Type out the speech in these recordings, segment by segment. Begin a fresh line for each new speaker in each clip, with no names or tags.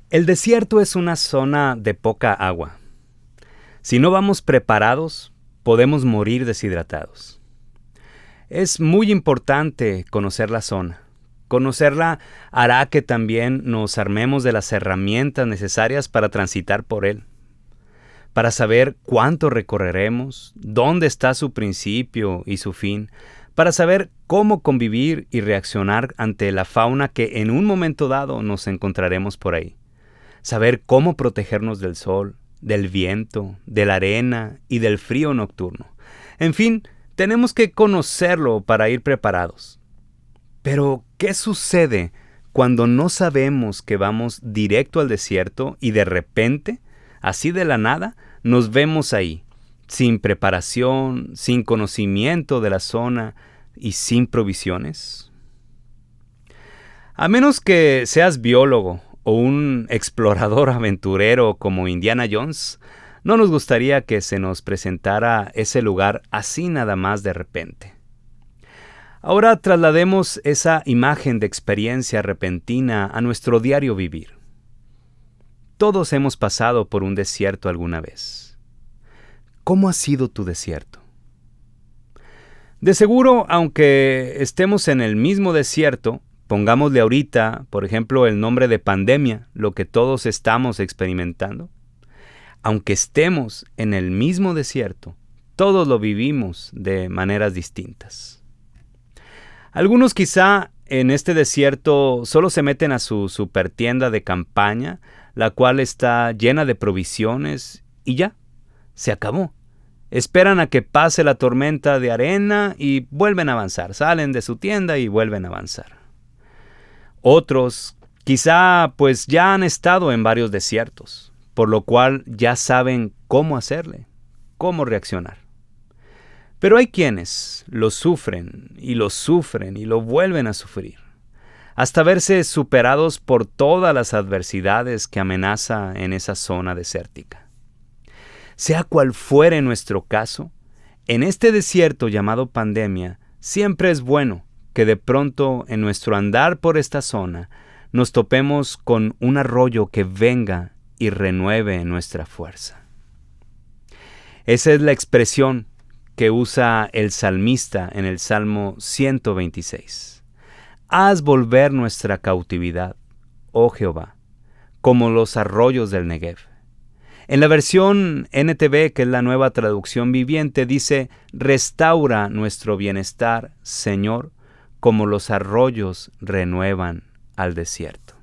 El desierto es una zona de poca agua. Si no vamos preparados, podemos morir deshidratados. Es muy importante conocer la zona. Conocerla hará que también nos armemos de las herramientas necesarias para transitar por él, para saber cuánto recorreremos, dónde está su principio y su fin, para saber cómo convivir y reaccionar ante la fauna que en un momento dado nos encontraremos por ahí. Saber cómo protegernos del sol, del viento, de la arena y del frío nocturno. En fin, tenemos que conocerlo para ir preparados. Pero, ¿qué sucede cuando no sabemos que vamos directo al desierto y de repente, así de la nada, nos vemos ahí, sin preparación, sin conocimiento de la zona y sin provisiones? A menos que seas biólogo o un explorador aventurero como Indiana Jones, no nos gustaría que se nos presentara ese lugar así nada más de repente. Ahora traslademos esa imagen de experiencia repentina a nuestro diario vivir. Todos hemos pasado por un desierto alguna vez. ¿Cómo ha sido tu desierto? De seguro, aunque estemos en el mismo desierto, pongámosle ahorita, por ejemplo, el nombre de pandemia, lo que todos estamos experimentando. Aunque estemos en el mismo desierto, todos lo vivimos de maneras distintas. Algunos quizá en este desierto solo se meten a su super tienda de campaña, la cual está llena de provisiones y ya, se acabó. Esperan a que pase la tormenta de arena y vuelven a avanzar. Salen de su tienda y vuelven a avanzar. Otros quizá pues ya han estado en varios desiertos, por lo cual ya saben cómo hacerle, cómo reaccionar. Pero hay quienes lo sufren y lo vuelven a sufrir, hasta verse superados por todas las adversidades que amenaza en esa zona desértica. Sea cual fuere nuestro caso, en este desierto llamado pandemia, siempre es bueno que de pronto en nuestro andar por esta zona nos topemos con un arroyo que venga y renueve nuestra fuerza. Esa es la expresión que usa el salmista en el Salmo 126. Haz volver nuestra cautividad, oh Jehová, como los arroyos del Negev. En la versión NTV, que es la nueva traducción viviente, dice, restaura nuestro bienestar, Señor, como los arroyos renuevan al desierto.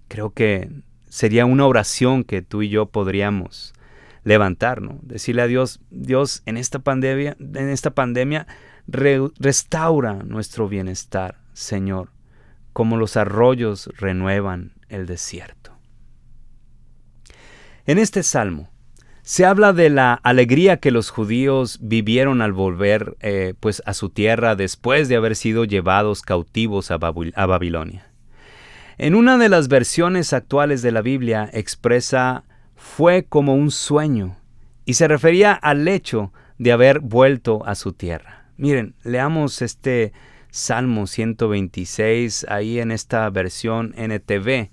Creo que sería una oración que tú y yo podríamos levantar, ¿no? Decirle a Dios, Dios, en esta pandemia, restaura nuestro bienestar, Señor, como los arroyos renuevan el desierto. En este salmo se habla de la alegría que los judíos vivieron al volver pues a su tierra después de haber sido llevados cautivos a Babilonia. En una de las versiones actuales de la Biblia expresa fue como un sueño y se refería al hecho de haber vuelto a su tierra. Miren, leamos este Salmo 126 ahí en esta versión NTV.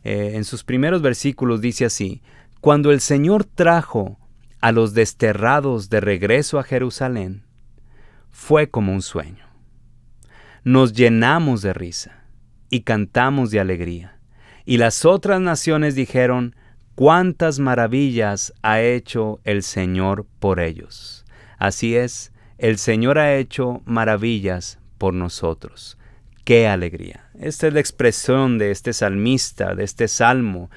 En sus primeros versículos dice así: Cuando el Señor trajo a los desterrados de regreso a Jerusalén, fue como un sueño. Nos llenamos de risa y cantamos de alegría. Y las otras naciones dijeron, cuántas maravillas ha hecho el Señor por ellos. Así es, el Señor ha hecho maravillas por nosotros. ¡Qué alegría! Esta es la expresión de este salmista, de este salmo,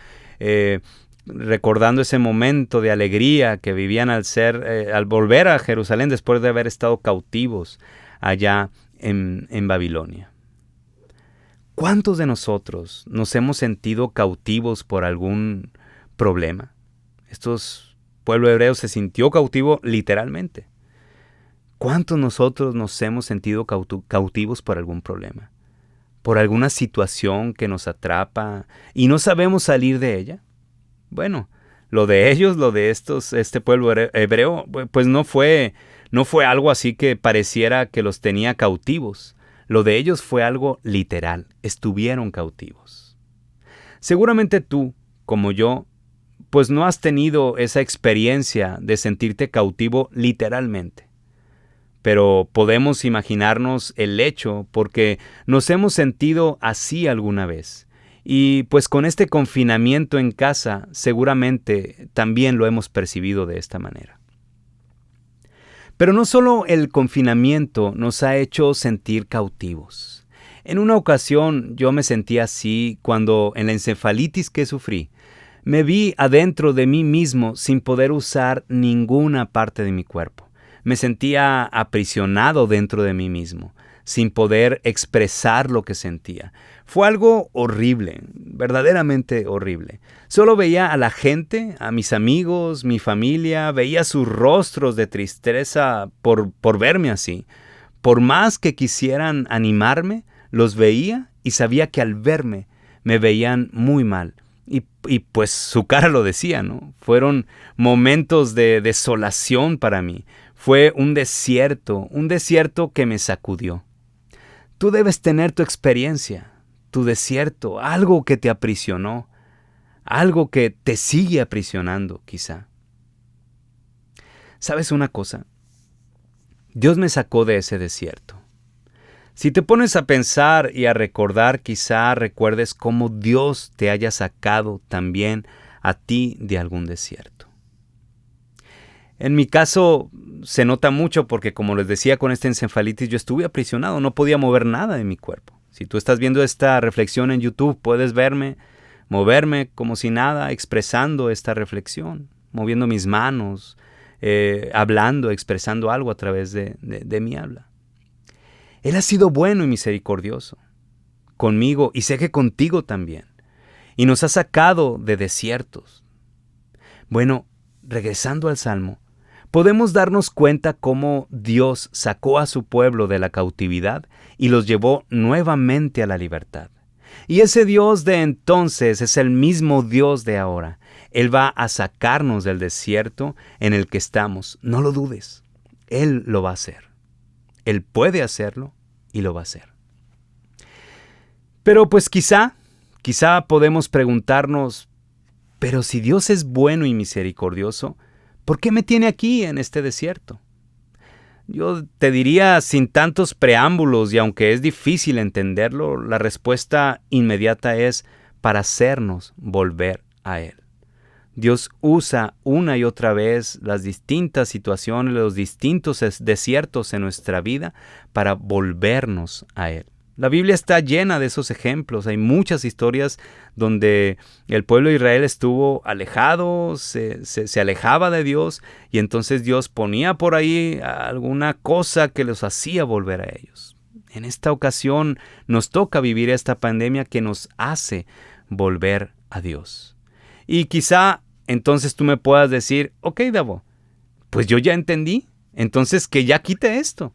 recordando ese momento de alegría que vivían al volver a Jerusalén después de haber estado cautivos allá en Babilonia. ¿Cuántos de nosotros nos hemos sentido cautivos por algún problema? Pueblo hebreo se sintió cautivo literalmente. ¿Cuántos de nosotros nos hemos sentido cautivos por algún problema? ¿Por alguna situación que nos atrapa y no sabemos salir de ella? Bueno, lo de ellos, este pueblo hebreo, pues no fue algo así que pareciera que los tenía cautivos. Lo de ellos fue algo literal, estuvieron cautivos. Seguramente tú, como yo, pues no has tenido esa experiencia de sentirte cautivo literalmente. Pero podemos imaginarnos el hecho porque nos hemos sentido así alguna vez. Y pues con este confinamiento en casa seguramente también lo hemos percibido de esta manera. Pero no solo el confinamiento nos ha hecho sentir cautivos. En una ocasión yo me sentí así cuando en la encefalitis que sufrí, me vi adentro de mí mismo sin poder usar ninguna parte de mi cuerpo. Me sentía aprisionado dentro de mí mismo, sin poder expresar lo que sentía. Fue algo horrible, verdaderamente horrible. Solo veía a la gente, a mis amigos, mi familia, veía sus rostros de tristeza por verme así. Por más que quisieran animarme, los veía y sabía que al verme me veían muy mal. Y pues su cara lo decía, ¿no? Fueron momentos de desolación para mí. Fue un desierto que me sacudió. Tú debes tener tu experiencia, tu desierto, algo que te aprisionó, algo que te sigue aprisionando, quizá. ¿Sabes una cosa? Dios me sacó de ese desierto. Si te pones a pensar y a recordar, quizá recuerdes cómo Dios te haya sacado también a ti de algún desierto. En mi caso se nota mucho porque, como les decía, con esta encefalitis yo estuve aprisionado, no podía mover nada de mi cuerpo. Si tú estás viendo esta reflexión en YouTube, puedes verme, moverme como si nada, expresando esta reflexión, moviendo mis manos, hablando, expresando algo a través de mi habla. Él ha sido bueno y misericordioso conmigo y sé que contigo también. Y nos ha sacado de desiertos. Bueno, regresando al Salmo, podemos darnos cuenta cómo Dios sacó a su pueblo de la cautividad y los llevó nuevamente a la libertad. Y ese Dios de entonces es el mismo Dios de ahora. Él va a sacarnos del desierto en el que estamos. No lo dudes. Él lo va a hacer. Él puede hacerlo y lo va a hacer. Pero pues quizá podemos preguntarnos, pero si Dios es bueno y misericordioso, ¿por qué me tiene aquí en este desierto? Yo te diría sin tantos preámbulos y aunque es difícil entenderlo, la respuesta inmediata es para hacernos volver a Él. Dios usa una y otra vez las distintas situaciones, los distintos desiertos en nuestra vida para volvernos a Él. La Biblia está llena de esos ejemplos. Hay muchas historias donde el pueblo de Israel estuvo alejado, se alejaba de Dios y entonces Dios ponía por ahí alguna cosa que los hacía volver a ellos. En esta ocasión nos toca vivir esta pandemia que nos hace volver a Dios. Y quizá entonces tú me puedas decir, ok, Davo, pues yo ya entendí, entonces que ya quite esto.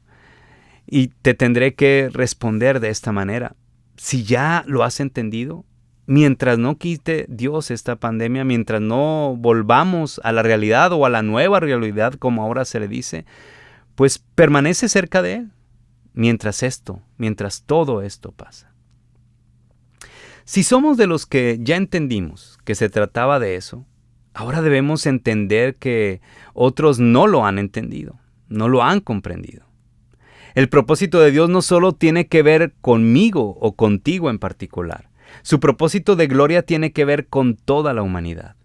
Y te tendré que responder de esta manera. Si ya lo has entendido, mientras no quite Dios esta pandemia, mientras no volvamos a la realidad o a la nueva realidad, como ahora se le dice, pues permanece cerca de Él, mientras todo esto pasa. Si somos de los que ya entendimos que se trataba de eso, ahora debemos entender que otros no lo han entendido, no lo han comprendido. El propósito de Dios no solo tiene que ver conmigo o contigo en particular. Su propósito de gloria tiene que ver con toda la humanidad.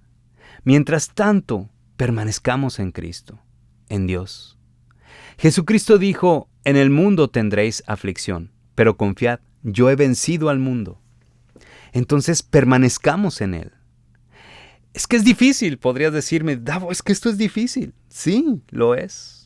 Mientras tanto, permanezcamos en Cristo, en Dios. Jesucristo dijo, en el mundo tendréis aflicción, pero confiad, yo he vencido al mundo. Entonces permanezcamos en Él. Es que es difícil, podrías decirme, Davo, es que esto es difícil. Sí, lo es.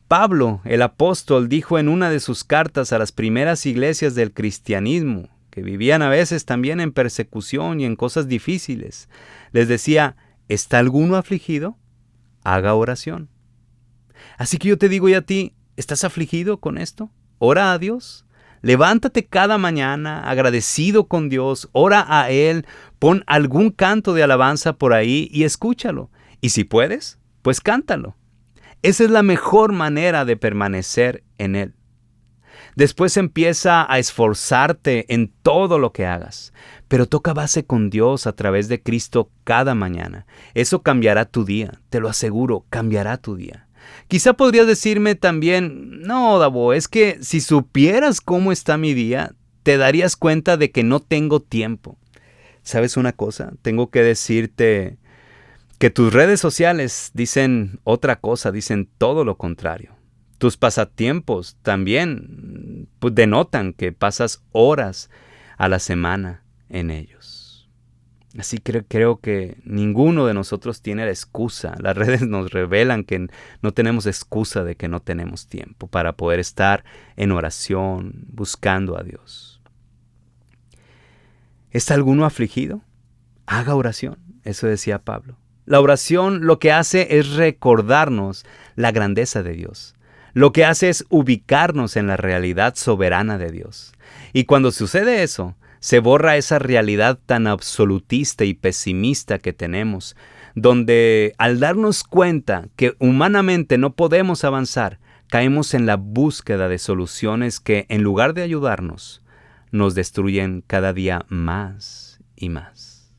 Pablo, el apóstol, dijo en una de sus cartas a las primeras iglesias del cristianismo, que vivían a veces también en persecución y en cosas difíciles, les decía, ¿está alguno afligido? Haga oración. Así que yo te digo y a ti, ¿estás afligido con esto? Ora a Dios. Levántate cada mañana agradecido con Dios, ora a Él, pon algún canto de alabanza por ahí y escúchalo. Y si puedes, pues cántalo. Esa es la mejor manera de permanecer en Él. Después empieza a esforzarte en todo lo que hagas. Pero toca base con Dios a través de Cristo cada mañana. Eso cambiará tu día, te lo aseguro, cambiará tu día. Quizá podrías decirme también, no, Davo, es que si supieras cómo está mi día, te darías cuenta de que no tengo tiempo. ¿Sabes una cosa? Tengo que decirte que tus redes sociales dicen otra cosa, dicen todo lo contrario. Tus pasatiempos también denotan que pasas horas a la semana en ellos. Así que creo que ninguno de nosotros tiene la excusa. Las redes nos revelan que no tenemos excusa de que no tenemos tiempo para poder estar en oración, buscando a Dios. ¿Está alguno afligido? Haga oración. Eso decía Pablo. La oración lo que hace es recordarnos la grandeza de Dios. Lo que hace es ubicarnos en la realidad soberana de Dios. Y cuando sucede eso, se borra esa realidad tan absolutista y pesimista que tenemos, donde al darnos cuenta que humanamente no podemos avanzar, caemos en la búsqueda de soluciones que, en lugar de ayudarnos, nos destruyen cada día más y más.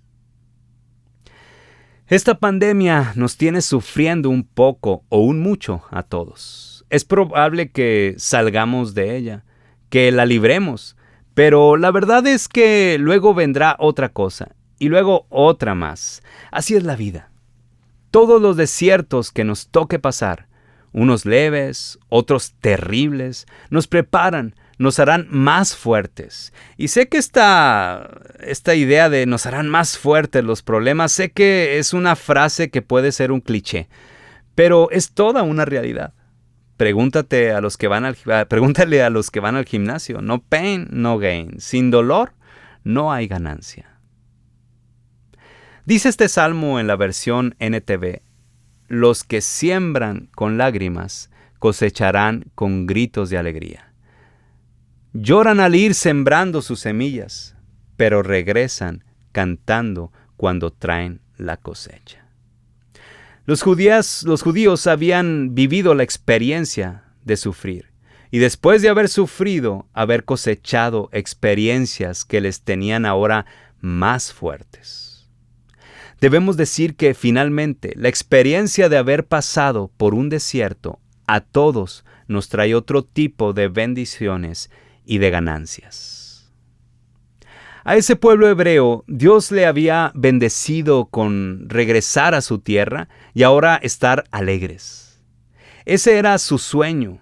Esta pandemia nos tiene sufriendo un poco o un mucho a todos. Es probable que salgamos de ella, que la libremos, pero la verdad es que luego vendrá otra cosa y luego otra más. Así es la vida. Todos los desiertos que nos toque pasar, unos leves, otros terribles, nos preparan, nos harán más fuertes. Y sé que esta idea de nos harán más fuertes los problemas, sé que es una frase que puede ser un cliché, pero es toda una realidad. Pregúntale a los que van al gimnasio. No pain, no gain. Sin dolor, no hay ganancia. Dice este salmo en la versión NTV: los que siembran con lágrimas cosecharán con gritos de alegría. Lloran al ir sembrando sus semillas, pero regresan cantando cuando traen la cosecha. Los judíos habían vivido la experiencia de sufrir y después de haber sufrido, haber cosechado experiencias que les tenían ahora más fuertes. Debemos decir que finalmente la experiencia de haber pasado por un desierto a todos nos trae otro tipo de bendiciones y de ganancias. A ese pueblo hebreo, Dios le había bendecido con regresar a su tierra y ahora estar alegres. Ese era su sueño.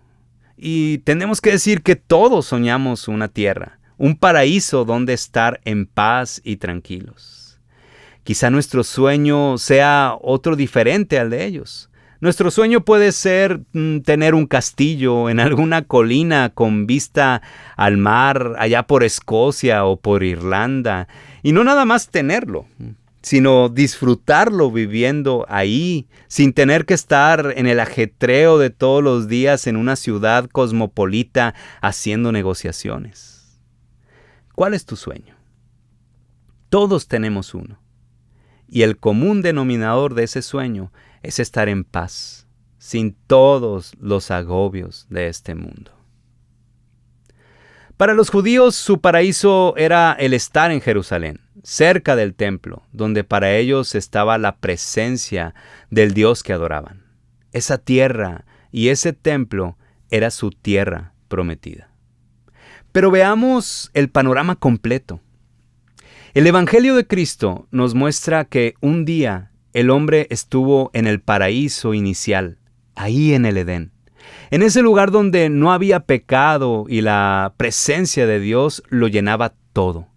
Y tenemos que decir que todos soñamos una tierra, un paraíso donde estar en paz y tranquilos. Quizá nuestro sueño sea otro diferente al de ellos. Nuestro sueño puede ser tener un castillo en alguna colina con vista al mar allá por Escocia o por Irlanda. Y no nada más tenerlo, sino disfrutarlo viviendo ahí, sin tener que estar en el ajetreo de todos los días en una ciudad cosmopolita haciendo negociaciones. ¿Cuál es tu sueño? Todos tenemos uno. Y el común denominador de ese sueño es estar en paz, sin todos los agobios de este mundo. Para los judíos, su paraíso era el estar en Jerusalén, cerca del templo, donde para ellos estaba la presencia del Dios que adoraban. Esa tierra y ese templo era su tierra prometida. Pero veamos el panorama completo. El Evangelio de Cristo nos muestra que un día el hombre estuvo en el paraíso inicial, ahí en el Edén, en ese lugar donde no había pecado y la presencia de Dios lo llenaba todo.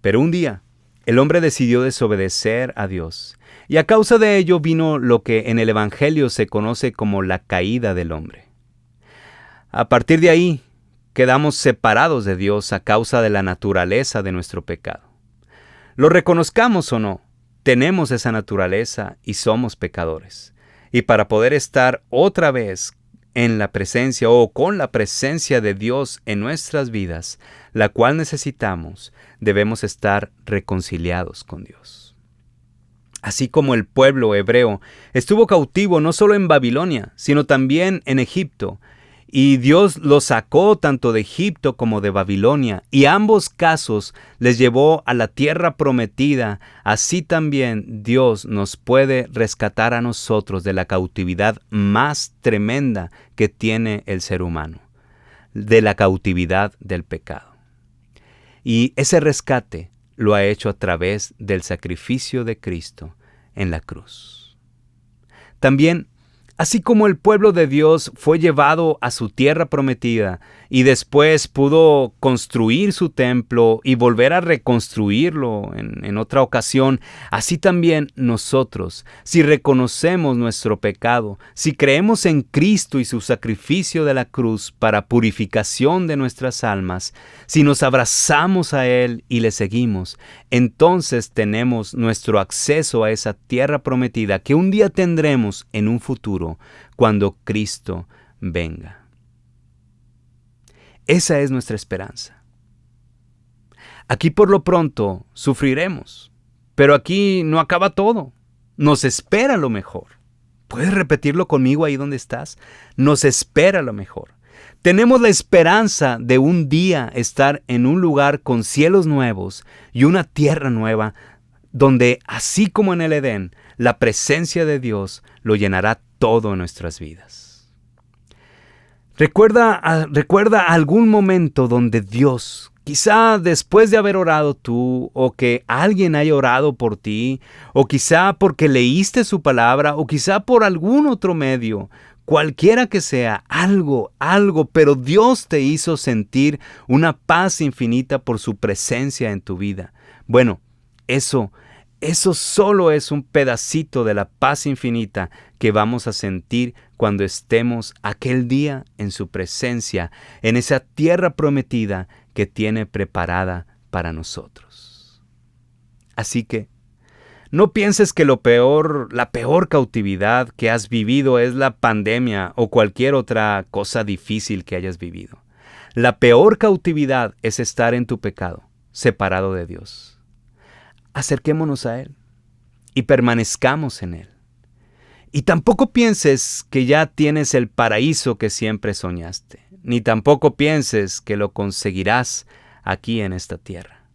Pero un día el hombre decidió desobedecer a Dios y a causa de ello vino lo que en el Evangelio se conoce como la caída del hombre. A partir de ahí quedamos separados de Dios a causa de la naturaleza de nuestro pecado. Lo reconozcamos o no, tenemos esa naturaleza y somos pecadores. Y para poder estar otra vez en la presencia o con la presencia de Dios en nuestras vidas, la cual necesitamos, debemos estar reconciliados con Dios. Así como el pueblo hebreo estuvo cautivo no solo en Babilonia, sino también en Egipto, Y Dios los sacó tanto de Egipto como de Babilonia, y ambos casos les llevó a la tierra prometida. Así también Dios nos puede rescatar a nosotros de la cautividad más tremenda que tiene el ser humano, de la cautividad del pecado. Y ese rescate lo ha hecho a través del sacrificio de Cristo en la cruz. También, así como el pueblo de Dios fue llevado a su tierra prometida y después pudo construir su templo y volver a reconstruirlo en otra ocasión, así también nosotros, si reconocemos nuestro pecado, si creemos en Cristo y su sacrificio de la cruz para purificación de nuestras almas, si nos abrazamos a Él y le seguimos, entonces tenemos nuestro acceso a esa tierra prometida que un día tendremos en un futuro cuando Cristo venga. Esa es nuestra esperanza. Aquí por lo pronto sufriremos, pero aquí no acaba todo. Nos espera lo mejor. ¿Puedes repetirlo conmigo ahí donde estás? Nos espera lo mejor. Tenemos la esperanza de un día estar en un lugar con cielos nuevos y una tierra nueva, donde, así como en el Edén, la presencia de Dios lo llenará todo en nuestras vidas. Recuerda algún momento donde Dios, quizá después de haber orado tú, o que alguien haya orado por ti, o quizá porque leíste su palabra, o quizá por algún otro medio, cualquiera que sea, algo, pero Dios te hizo sentir una paz infinita por su presencia en tu vida. Bueno, eso solo es un pedacito de la paz infinita que vamos a sentir cuando estemos aquel día en su presencia, en esa tierra prometida que tiene preparada para nosotros. Así que, no pienses que la peor cautividad que has vivido es la pandemia o cualquier otra cosa difícil que hayas vivido. La peor cautividad es estar en tu pecado, separado de Dios. Acerquémonos a Él y permanezcamos en Él. Y tampoco pienses que ya tienes el paraíso que siempre soñaste, ni tampoco pienses que lo conseguirás aquí en esta tierra.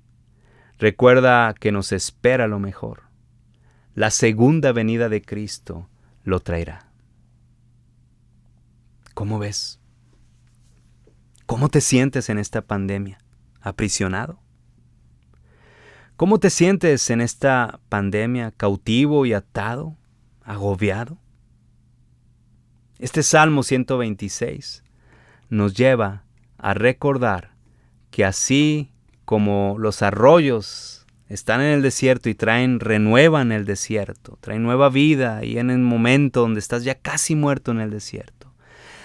Recuerda que nos espera lo mejor. La segunda venida de Cristo lo traerá. ¿Cómo ves? ¿Cómo te sientes en esta pandemia? ¿Aprisionado? ¿Cómo te sientes en esta pandemia, cautivo y atado, agobiado? Este Salmo 126 nos lleva a recordar que así como los arroyos están en el desierto y renuevan el desierto, traen nueva vida y en el momento donde estás ya casi muerto en el desierto,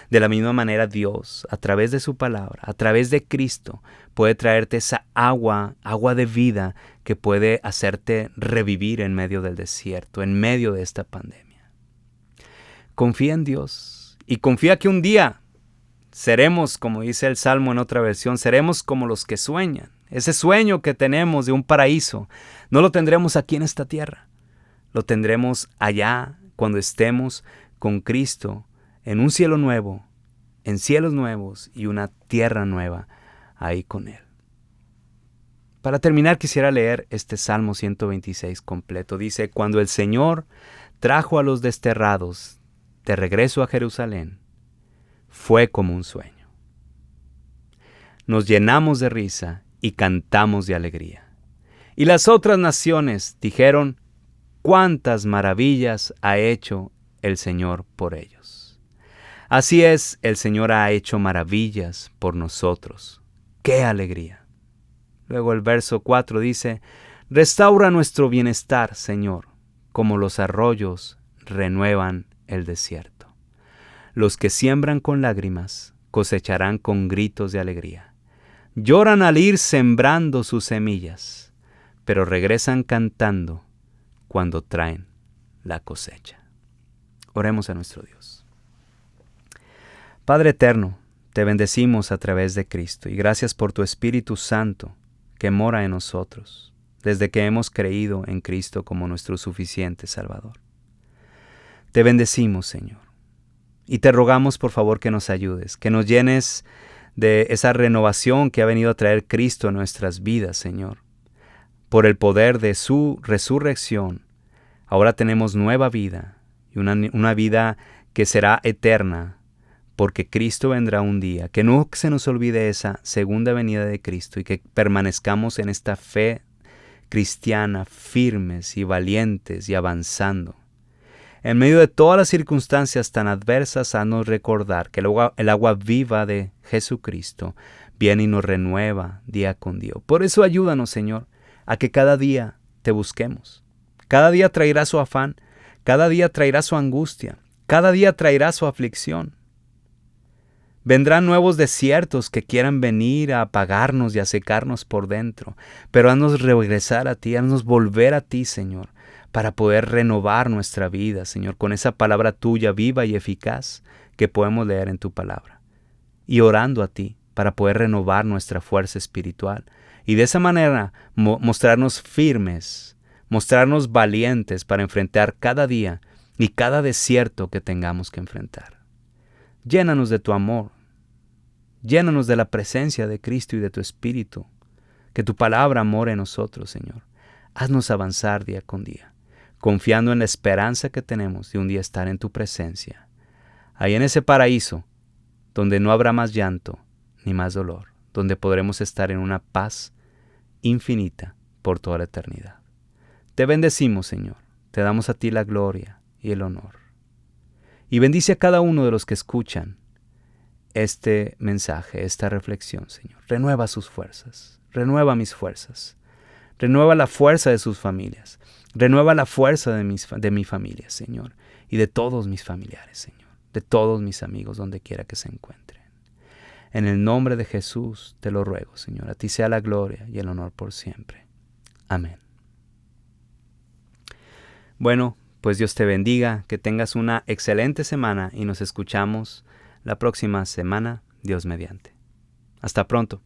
de la misma manera Dios, a través de su palabra, a través de Cristo, puede traerte esa agua de vida que puede hacerte revivir en medio del desierto, en medio de esta pandemia. Confía en Dios y confía que un día seremos, como dice el Salmo en otra versión, seremos como los que sueñan. Ese sueño que tenemos de un paraíso, no lo tendremos aquí en esta tierra. Lo tendremos allá cuando estemos con Cristo en un cielo nuevo, en cielos nuevos y una tierra nueva ahí con Él. Para terminar, quisiera leer este Salmo 126 completo. Dice: cuando el Señor trajo a los desterrados de regreso a Jerusalén, fue como un sueño. Nos llenamos de risa y cantamos de alegría. Y las otras naciones dijeron: cuántas maravillas ha hecho el Señor por ellos. Así es, el Señor ha hecho maravillas por nosotros. ¡Qué alegría! Luego el verso 4 dice: restaura nuestro bienestar, Señor, como los arroyos renuevan el desierto. Los que siembran con lágrimas cosecharán con gritos de alegría. Lloran al ir sembrando sus semillas, pero regresan cantando cuando traen la cosecha. Oremos a nuestro Dios. Padre eterno, te bendecimos a través de Cristo y gracias por tu Espíritu Santo que mora en nosotros desde que hemos creído en Cristo como nuestro suficiente Salvador. Te bendecimos, Señor. Y te rogamos, por favor, que nos ayudes, que nos llenes de esa renovación que ha venido a traer Cristo en nuestras vidas, Señor. Por el poder de su resurrección, ahora tenemos nueva vida, y una vida que será eterna, porque Cristo vendrá un día. Que no se nos olvide esa segunda venida de Cristo y que permanezcamos en esta fe cristiana, firmes y valientes y avanzando. En medio de todas las circunstancias tan adversas, haznos recordar que el agua viva de Jesucristo viene y nos renueva día con día. Por eso ayúdanos, Señor, a que cada día te busquemos. Cada día traerá su afán, cada día traerá su angustia, cada día traerá su aflicción. Vendrán nuevos desiertos que quieran venir a apagarnos y a secarnos por dentro, pero haznos regresar a ti, haznos volver a ti, Señor, para poder renovar nuestra vida, Señor, con esa palabra tuya viva y eficaz que podemos leer en tu palabra. Y orando a ti para poder renovar nuestra fuerza espiritual y de esa manera mostrarnos firmes, mostrarnos valientes para enfrentar cada día y cada desierto que tengamos que enfrentar. Llénanos de tu amor, llénanos de la presencia de Cristo y de tu Espíritu, que tu palabra more en nosotros, Señor. Haznos avanzar día con día, confiando en la esperanza que tenemos de un día estar en tu presencia, ahí en ese paraíso, donde no habrá más llanto ni más dolor, donde podremos estar en una paz infinita por toda la eternidad. Te bendecimos, Señor, te damos a ti la gloria y el honor. Y bendice a cada uno de los que escuchan este mensaje, esta reflexión, Señor. Renueva sus fuerzas, renueva mis fuerzas, renueva la fuerza de sus familias, renueva la fuerza de mi familia, Señor, y de todos mis familiares, Señor, de todos mis amigos, donde quiera que se encuentren. En el nombre de Jesús te lo ruego, Señor. A ti sea la gloria y el honor por siempre. Amén. Bueno, pues Dios te bendiga, que tengas una excelente semana y nos escuchamos la próxima semana, Dios mediante. Hasta pronto.